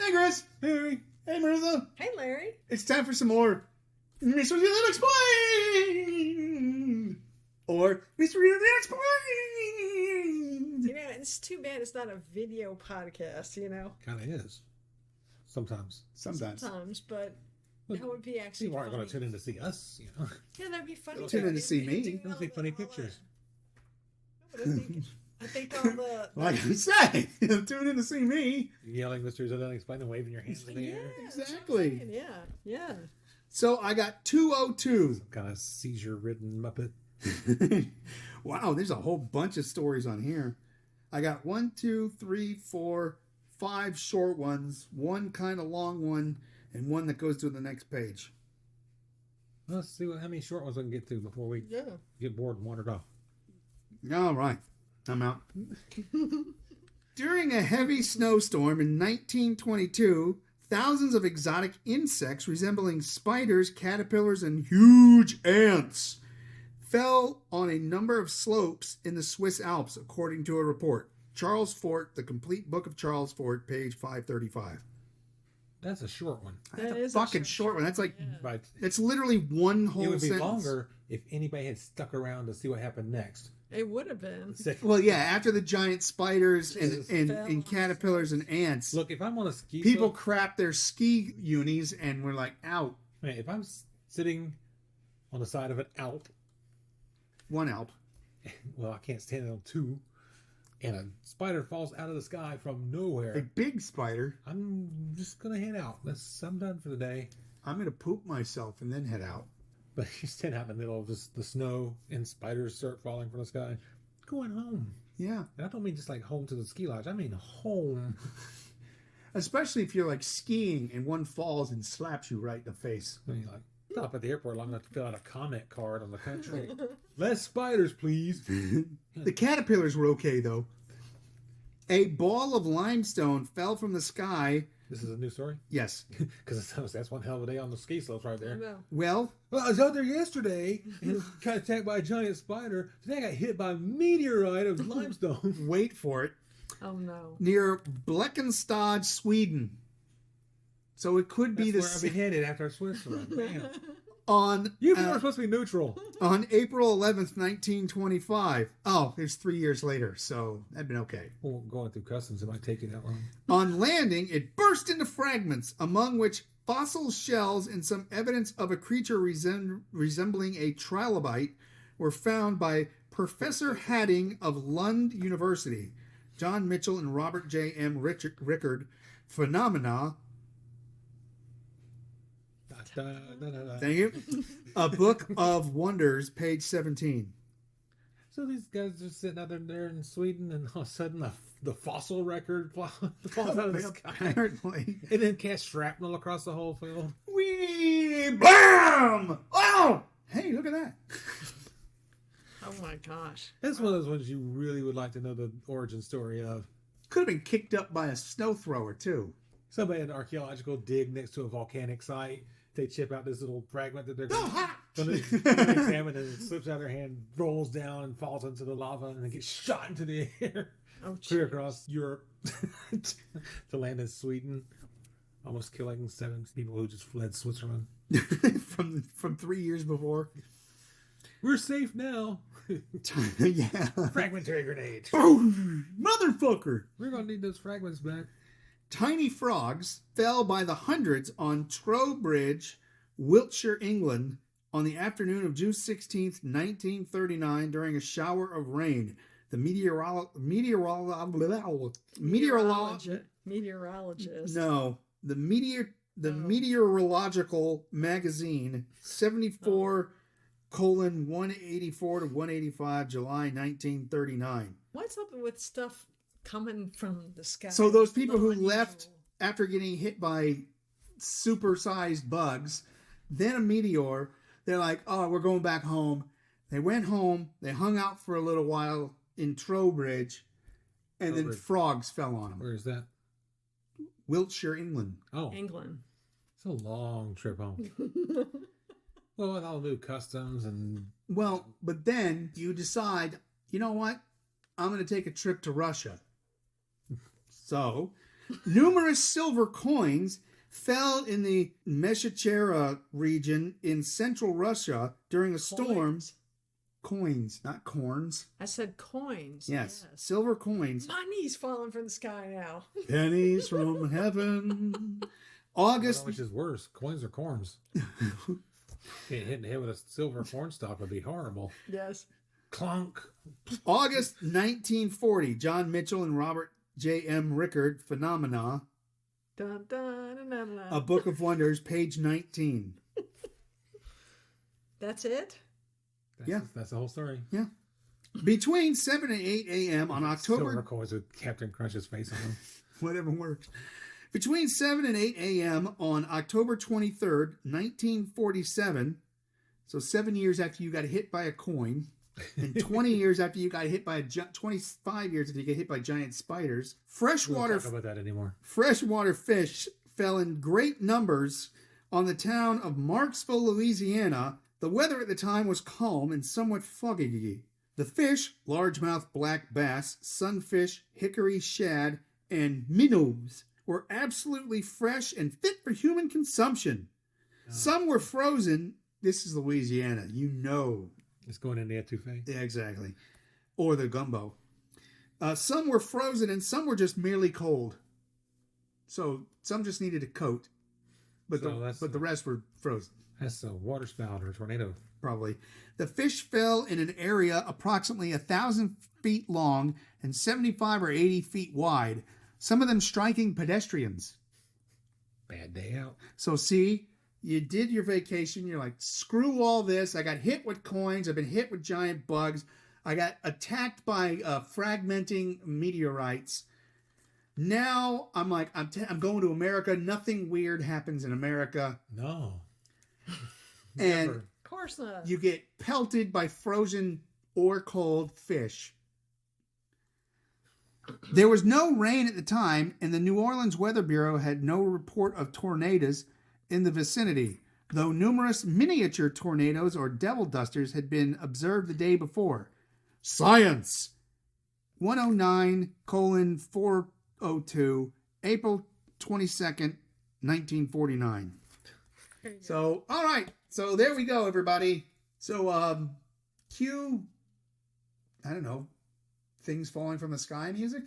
Hey, Chris. Harry. Hey, Marisa. Hey, Larry. It's time for some more Mysteries Unexplained. Or Mysteries Unexplained. You know, it's too bad it's not a video podcast, you know? Kind of is. Sometimes. Sometimes, but that would be actually People aren't funny. going to tune in to see us, you know. Yeah, that'd be funny. Tune in to see me. Doing Those all be the- funny all pictures. that. No, but I think all the... Like I say, tune in to see me. Yelling Mysteries Unexplained and waving your hands in the Yeah, air. that's what I'm Exactly. saying. Yeah. So I got 202. Some kind of seizure-ridden Muppet. Wow, there's a whole bunch of stories on here. I got 1, 2, 3, 4, 5 short ones, one kind of long one, and one that goes to the next page. Let's see how many short ones we can get to before we Yeah. get bored and wandered off. All right, I'm out. During a heavy snowstorm in 1922, thousands of exotic insects resembling spiders, caterpillars, and huge ants fell on a number of slopes in the Swiss Alps, according to a report. Charles Fort, The Complete Book of Charles Fort, page 535. That's a short one. That's That a is a fucking short one. That's like, Yeah. But that's literally one whole it would be sentence. longer if anybody had stuck around to see what happened next. It would have been. Well, yeah, after the giant spiders Just and fell. caterpillars and ants, Look, if I'm on a ski people slope, crap their ski unis and we're like, out. man, if I'm sitting on the side of an Alp, One Alp. well, I can't stand it on two, and a spider falls out of the sky from A nowhere, big spider. I'm just gonna head out. I'm done for the day. I'm going to poop myself and then head out. But you stand out in the middle of the snow and spiders start falling from the sky. Going home. Yeah. And I don't mean just like home to the ski lodge. I mean home. Especially if you're like skiing and one falls and slaps you right in the face. I mean, like, stop at the airport long enough to fill out a comment card on the country. Less spiders, please. The caterpillars were okay, though. A ball of limestone fell from the sky. This is a new story? Yes. Because that's one hell of a day on the ski slopes right I there. know. Well, Well, I was out there yesterday and got attacked by a giant spider. Today I got hit by a meteorite of limestone. wait for it. Oh, no. Near Bleckenstad, Sweden. So it could be That's where I'll be headed after Switzerland. Man. on You people are supposed to be neutral. on April 11th, 1925. Oh, it's 3 years later, so that'd been okay. Well, going through customs, it might take you that long. On landing, it burst into fragments, among which fossil shells and some evidence of a creature resembling a trilobite were found by Professor Hadding of Lund University, John Mitchell and Robert J. M. Rickard. Phenomena. Thank you. A Book of Wonders, page 17. So these guys are sitting out there in Sweden, and all of a sudden the fossil record falls out of the sky. Apparently. And then cast shrapnel across the whole field. Wee! Bam! Oh! Hey, look at that. Oh, my gosh. That's one of those ones you really would like to know the origin story of. Could have been kicked up by a snow thrower, too. Somebody had an archaeological dig next to a volcanic site. They chip out this little fragment that they're going to examine, and it slips out of their hand, rolls down, and falls into the lava, and then gets shot into the air, Oh, clear across Europe to land in Sweden, almost killing 7 people who just fled Switzerland. from 3 years before. We're safe now. Yeah. Fragmentary grenade. Boom! Motherfucker! We're going to need those fragments back. Tiny frogs fell by the hundreds on Trowbridge, Wiltshire, England, on the afternoon of June 16th, 1939, during a shower of rain. The meteorological magazine 74:184 to 185, July 1939. What's up with stuff coming from the sky? So those people who Unusual. left after getting hit by super-sized bugs, then a meteor, they're like, oh, we're going back home. They went home, they hung out for a little while in Trowbridge, and then frogs fell on them. Where is that? Wiltshire, England. Oh, England. it's a long trip home. Well, with all new customs and... Well, but then you decide, you know what? I'm going to take a trip to Russia. So Numerous silver coins fell in the Meshachera region in central Russia during a storm. Coins, not corns. I said coins. Yes, silver coins. Money's falling from the sky now. Pennies from heaven. August. Which is worse, coins or corns? Getting hit in the head with a silver corn stalk would be horrible. Yes. Clunk. August 1940. John Mitchell and Robert J.M. Rickard. Phenomena. Dun, dun, dun, dun, dun. A Book of Wonders, page 19. That's it? That's the whole story. Yeah. Between 7 and 8 a.m. on October... Silver coins with Captain Crunch's face on them. Whatever works. Between 7 and 8 a.m. on October 23rd, 1947, so 7 years after you got hit by a coin, and 20 years after you got hit by 25 years after you get hit by giant spiders, We don't talk about that anymore. freshwater fish fell in great numbers on the town of Marksville, Louisiana. The weather at the time was calm and somewhat foggy. The fish, largemouth black bass, sunfish, hickory shad, and minnows, were absolutely fresh and fit for human consumption. Oh. Some were frozen. This is Louisiana, you know. It's going in the etouffee. Yeah, exactly. Or the gumbo. Some were frozen and some were just merely cold. So some just needed a coat, but the rest were frozen. That's a water spout or a tornado. Probably. The fish fell in an area approximately 1,000 feet long and 75 or 80 feet wide, some of them striking pedestrians. Bad day out. So see, you did your vacation, you're like, screw all this. I got hit with coins, I've been hit with giant bugs, I got attacked by fragmenting meteorites. Now I'm like, I'm going to America. Nothing weird happens in America. No. And Of course not. you get pelted by frozen or cold fish. There was no rain at the time, and the New Orleans Weather Bureau had no report of tornadoes in the vicinity, though numerous miniature tornadoes or devil dusters had been observed the day before. Science! 109:402, April 22nd, 1949. So, all right. So there we go, everybody. So, cue, I don't know, things falling from the sky music?